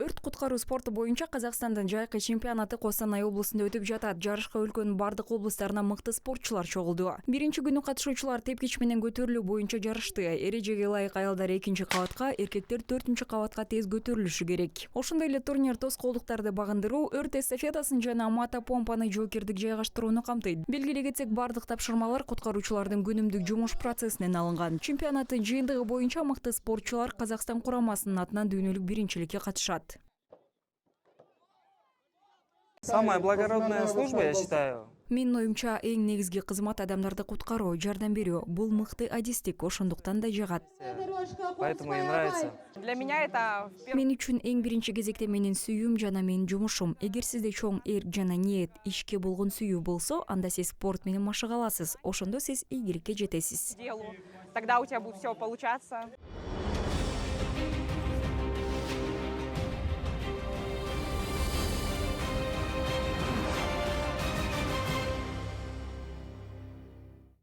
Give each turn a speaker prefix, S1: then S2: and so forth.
S1: Өрт куткаруу спорту боюнча Казакстандын жайкы чемпионаты Костанай облусунда өтүп жатат. Жарышка өлкөнүн бардык облустарынан мыкты спортчулар чогулду. Биринчи күнү катышуучулар тепкич менен көтөрүлүү боюнча жарышты. Эрежеге ылайык аялдар 2-кабатка, эркектер 4-кабатка тез көтөрүлүшү керек. Ошондой эле турнир тоскоолдуктарды багындыруу, өрт эстафетасын жана мотопомпаны жоокердик жайгаштырууну камтыйт. Белгилей кетсек, бардык тапшырмалар куткаруучулардын күнүмдүк жумуш процессинен алынган. Чемпионаттын жыйынтыгы боюнча мыкты спортчулар Казакстан курамасынын атынан дүйнөлүк биринчиликке катышат.
S2: Самая благородная служба, я считаю.
S1: Менин оюмча, эң негизги кызмат адамдарды куткаруу, жардам берүү. Бул мыкты адистик, ошондуктан да жагат.
S2: Поэтому и нравится.
S3: Для меня это...
S1: Мен үчүн эң биринчи кезекте менин сүйүүм жана менин жумушум. Эгер сизде чоң эрк жана ниет, ишке болгон сүйүү болсо, анда сиз спорт менен машыга аласыз. Ошондо сиз ийгиликке жетесиз.
S3: Тогда у тебя будет все получаться.